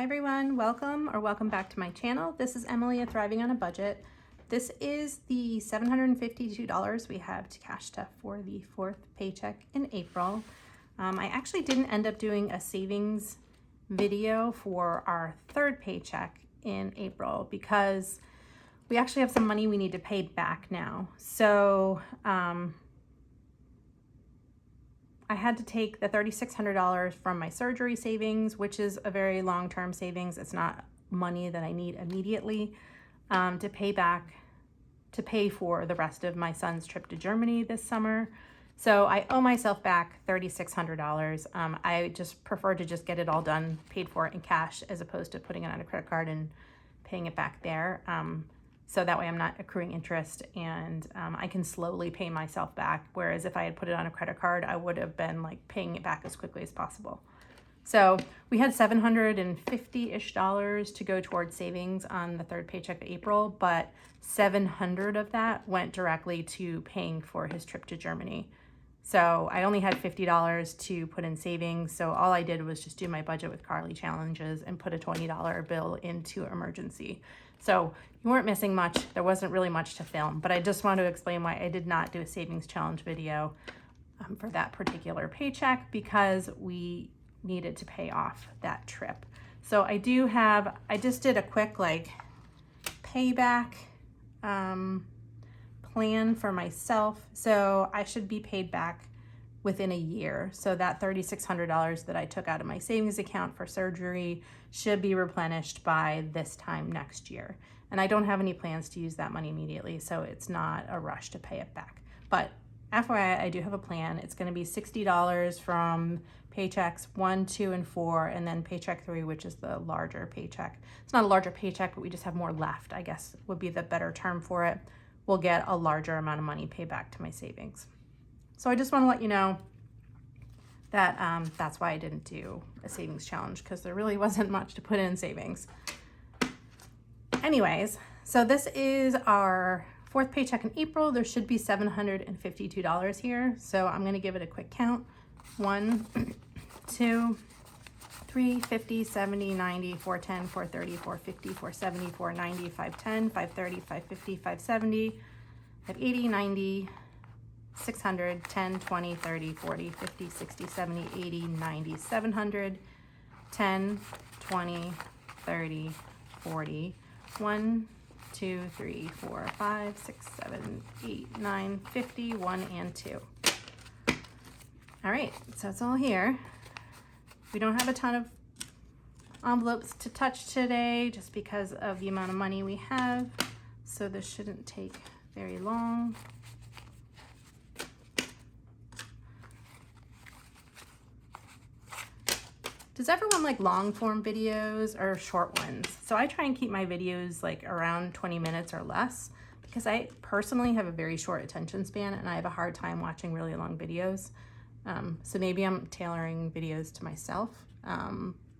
everyone, welcome back to my channel. This is Emily at Thriving on a Budget. This is the $752 we have to cash stuff for the fourth paycheck in April. I actually didn't end up doing a savings video for our third paycheck in April because we actually have some money we need to pay back now. So I had to take the $3,600 from my surgery savings, which is a very long-term savings. It's not money that I need immediately, to pay for the rest of my son's trip to Germany this summer. So I owe myself back $3,600. I just prefer to just get it all done, paid for in cash, as opposed to putting it on a credit card and paying it back there. So that way I'm not accruing interest, and I can slowly pay myself back. Whereas if I had put it on a credit card, I would have been like paying it back as quickly as possible. So we had $750-ish to go towards savings on the third paycheck of April, but $700 of that went directly to paying for his trip to Germany. So I only had $50 to put in savings. So all I did was just do my budget with Carly challenges and put a $20 bill into emergency. So you weren't missing much. There wasn't really much to film, but I just want to explain why I did not do a savings challenge video for that particular paycheck, because we needed to pay off that trip. So I just did a quick payback plan for myself. So I should be paid back within a year. So that $3,600 that I took out of my savings account for surgery should be replenished by this time next year. And I don't have any plans to use that money immediately, so it's not a rush to pay it back. But FYI, I do have a plan. It's going to be $60 from paychecks 1, 2, and 4, and then paycheck 3, which is the larger paycheck. It's not a larger paycheck, but we just have more left, I guess would be the better term for it. We'll get a larger amount of money paid back to my savings. So I just want to let you know that that's why I didn't do a savings challenge, because there really wasn't much to put in savings. Anyways, so this is our fourth paycheck in April. There should be $752 here. So I'm going to give it a quick count. 1, 2, 3, 50, 70, 90, 410, 430, 450, 470, 490, 510, 530, 550, 570, 580, 90, 600, 10, 20, 30, 40, 50, 60, 70, 80, 90, 700, 10, 20, 30, 40, 1, 2, 3, 4, 5, 6, 7, 8, 9, 50, 1, and 2. All right, so it's all here. We don't have a ton of envelopes to touch today just because of the amount of money we have, so this shouldn't take very long. Does everyone like long form videos or short ones? So I try and keep my videos around 20 minutes or less, because I personally have a very short attention span and I have a hard time watching really long videos. So maybe I'm tailoring videos to myself.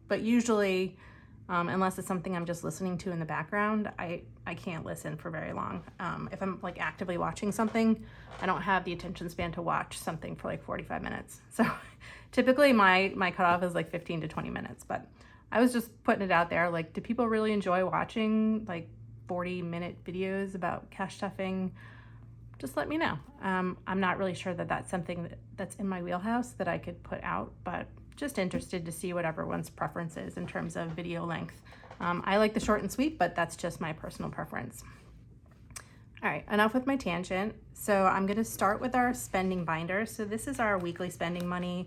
But usually, unless it's something I'm just listening to in the background, I can't listen for very long. If I'm actively watching something, I don't have the attention span to watch something for 45 minutes. So typically my cutoff is 15 to 20 minutes, but I was just putting it out there. Do people really enjoy watching 40-minute videos about cash stuffing? Just let me know. I'm not really sure that that's something that's in my wheelhouse that I could put out, but just interested to see what everyone's preference is in terms of video length. I like the short and sweet, but that's just my personal preference. All right, enough with my tangent. So I'm gonna start with our spending binder. So this is our weekly spending money.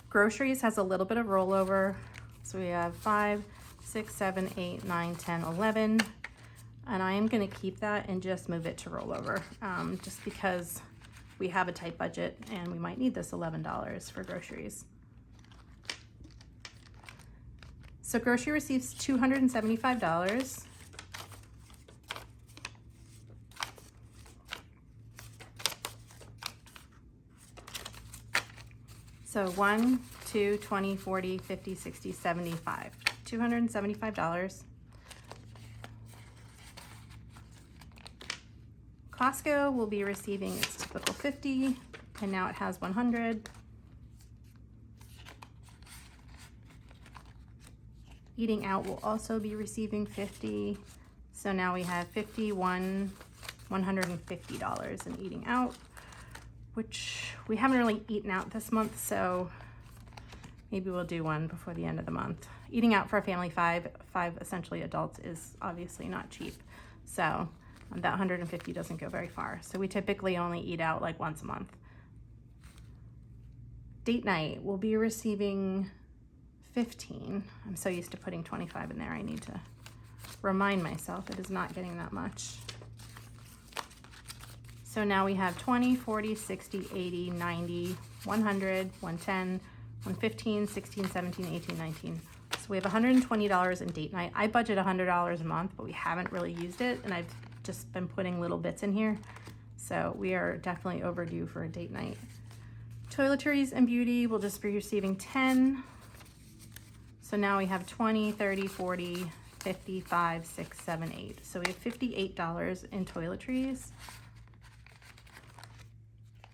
Groceries has a little bit of rollover. So we have 5, 6, 7, 8, 9, 10, 11. And I am gonna keep that and just move it to rollover, just because we have a tight budget and we might need this $11 for groceries. So grocery receives $275. So 1, 2, 20, 40, 50, 60, 75, $275. Costco will be receiving its typical 50, and now it has 100. Eating out will also be receiving $50. So now we have $150 in eating out, which we haven't really eaten out this month, so maybe we'll do one before the end of the month. Eating out for a family five essentially adults is obviously not cheap. So that 150 doesn't go very far. So we typically only eat out like once a month. Date night will be receiving 15. I'm so used to putting 25 in there. I need to remind myself it is not getting that much. So now we have 20, 40, 60, 80, 90, 100, 110, 115, 16, 17, 18, 19. So we have $120 in date night. I budget $100 a month, but we haven't really used it, and I've just been putting little bits in here. So we are definitely overdue for a date night. Toiletries and beauty will just be receiving 10. So now we have 20, 30, 40, 50, 5, 6, 7, 8. So we have $58 in toiletries.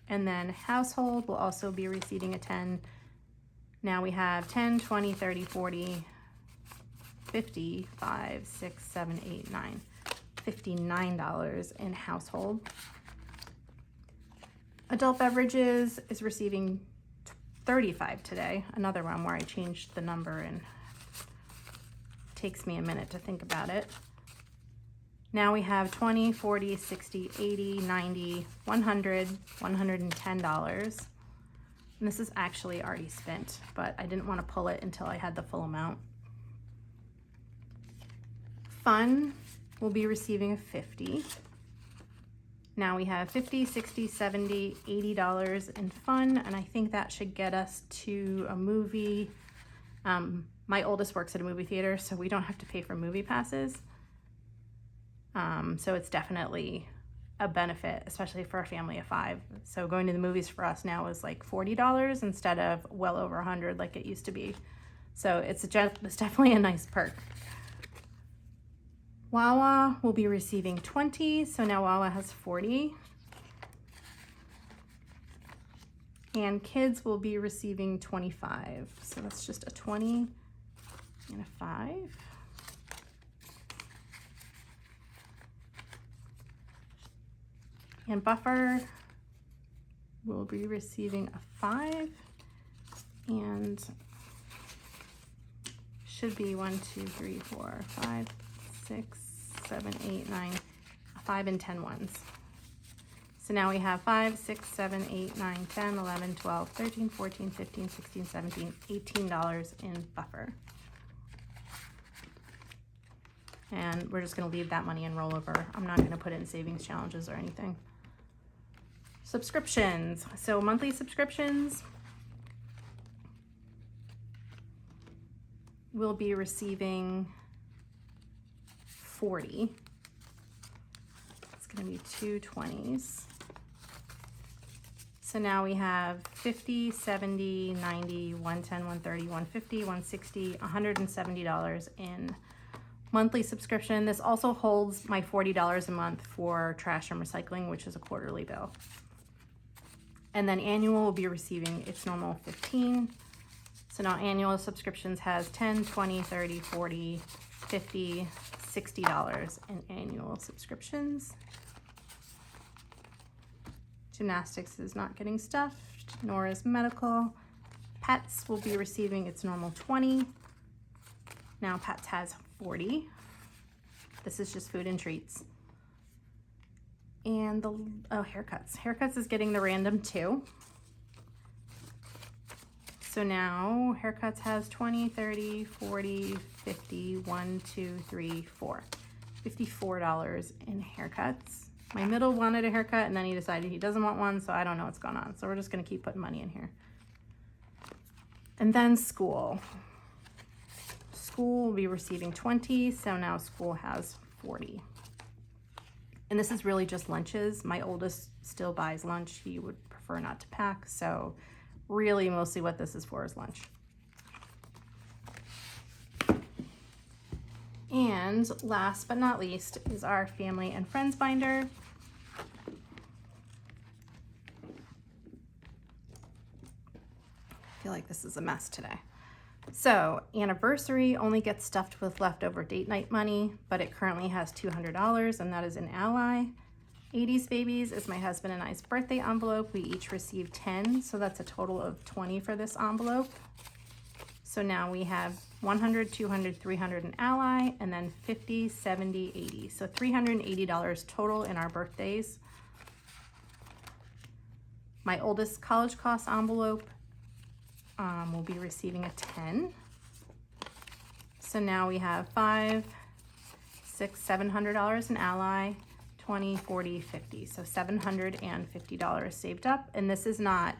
And then household will also be receiving a 10. Now we have 10, 20, 30, 40, 50, 5, 6, 7, 8, 9. $59 in household. Adult beverages is receiving 35 today. Another one where I changed the number and it takes me a minute to think about it. Now we have 20, 40, 60, 80, 90, 100, $110. And this is actually already spent, but I didn't want to pull it until I had the full amount. Fun will be receiving a 50. Now we have 50, 60, 70, $80 in fun, and I think that should get us to a movie. My oldest works at a movie theater, so we don't have to pay for movie passes. So it's definitely a benefit, especially for a family of 5. So going to the movies for us now is like $40 instead of well over $100 like it used to be. So it's definitely a nice perk. Wawa will be receiving 20, so now Wawa has 40. And kids will be receiving 25, so that's just a 20 and a 5. And buffer will be receiving a 5, and should be 1, 2, 3, 4, 5, 6, 7, 8, 9, 5 and 10 ones. So now we have 5, 6, 7, 8, 9, 10, 11, 12, 13, 14, 15, 16, 17, $18 in buffer. And we're just going to leave that money in rollover. I'm not going to put it in savings challenges or anything. Subscriptions. So monthly subscriptions will be receiving 40. It's going to be 2 20s. So now we have 50, 70, 90, 110, 130, 150, 160, $170 in monthly subscription. This also holds my $40 a month for trash and recycling, which is a quarterly bill. And then annual will be receiving its normal 15. So now annual subscriptions has 10, 20, 30, 40, 50, $60 in annual subscriptions. Gymnastics is not getting stuffed, nor is medical. Pets will be receiving its normal 20. Now Pets has 40. This is just food and treats. And haircuts. Haircuts is getting the random 2. So now haircuts has 20, 30, 40, 50, 1, 2, 3, 4. $54 in haircuts. My middle wanted a haircut and then he decided he doesn't want one, so I don't know what's going on. So we're just gonna keep putting money in here. And then school. School will be receiving 20, so now school has 40. And this is really just lunches. My oldest still buys lunch. He would prefer not to pack, so really mostly what this is for is lunch. And last but not least is our family and friends binder. I feel like this is a mess today. So anniversary only gets stuffed with leftover date night money, but it currently has $200, and that is an Ally. 80s Babies is my husband and I's birthday envelope. We each received 10, so that's a total of 20 for this envelope. So now we have 100, 200, 300 in Ally, and then 50, 70, 80. So $380 total in our birthdays. My oldest college cost envelope will be receiving a 10. So now we have $500, $600, $700 in Ally, 20, 40, 50. So $750 saved up. And this is not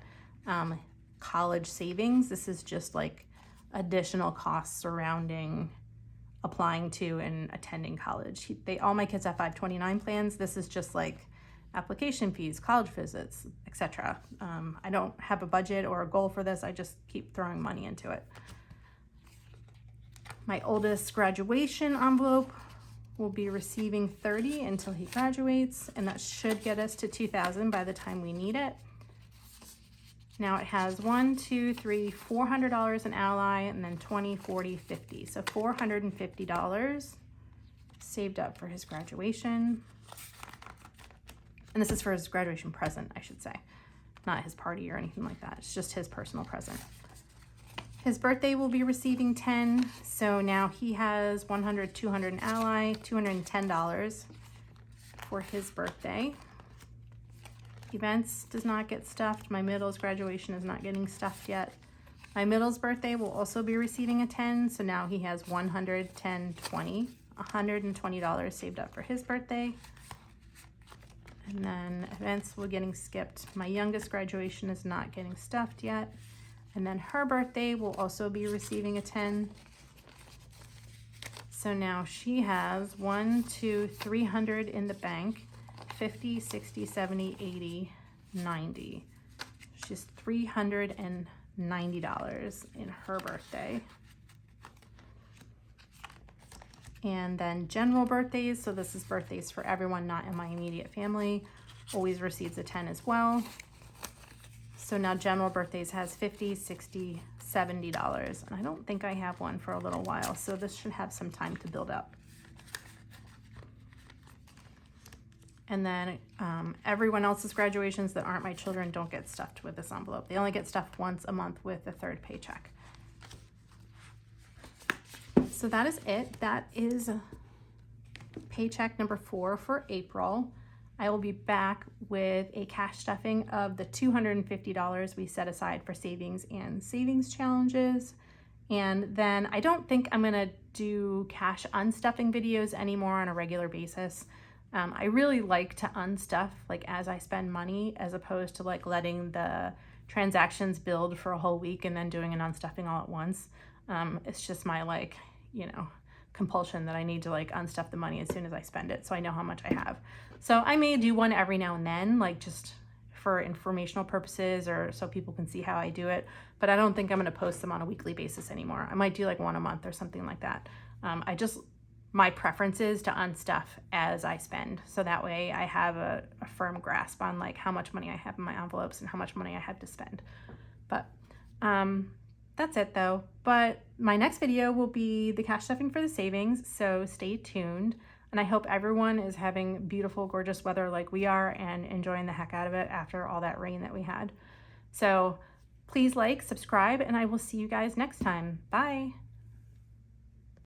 college savings. This is just like additional costs surrounding applying to and attending college. All my kids have 529 plans. This is just like application fees, college visits, etc. I don't have a budget or a goal for this. I just keep throwing money into it. My oldest graduation envelope will be receiving 30 until he graduates, and that should get us to 2,000 by the time we need it. Now it has $400 in Ally, and then 20, 40, 50. So $450 saved up for his graduation. And this is for his graduation present, I should say, not his party or anything like that. It's just his personal present. His birthday will be receiving 10. So now he has 100, 200 in Ally, $210 for his birthday. Events does not get stuffed. My middle's graduation is not getting stuffed yet. My middle's birthday will also be receiving a 10. So now he has 100, 10, 20, $120 saved up for his birthday. And then events will getting skipped. My youngest graduation is not getting stuffed yet. And then her birthday will also be receiving a 10. So now she has 1, 2, 300 in the bank, 50, 60, 70, 80, 90. She's $390 in her birthday. And then general birthdays, so this is birthdays for everyone not in my immediate family, always receives a 10 as well. So now general birthdays has $50, $60, $70. And I don't think I have one for a little while, so this should have some time to build up. And then everyone else's graduations that aren't my children don't get stuffed with this envelope. They only get stuffed once a month with the third paycheck. So that is it. That is paycheck number 4 for April. I will be back with a cash stuffing of the $250 we set aside for savings and savings challenges. And then I don't think I'm gonna do cash unstuffing videos anymore on a regular basis. I really like to unstuff like as I spend money, as opposed to like letting the transactions build for a whole week and then doing an unstuffing all at once. It's just my compulsion that I need to like unstuff the money as soon as I spend it, so I know how much I have. So I may do one every now and then, like just for informational purposes or so people can see how I do it, but I don't think I'm going to post them on a weekly basis anymore. I might do like one a month or something like that. My preference is to unstuff as I spend, so that way I have a firm grasp on like how much money I have in my envelopes and how much money I have to spend. But that's it though. But my next video will be the cash stuffing for the savings, so stay tuned. And I hope everyone is having beautiful, gorgeous weather like we are and enjoying the heck out of it after all that rain that we had. So please like, subscribe, and I will see you guys next time. Bye.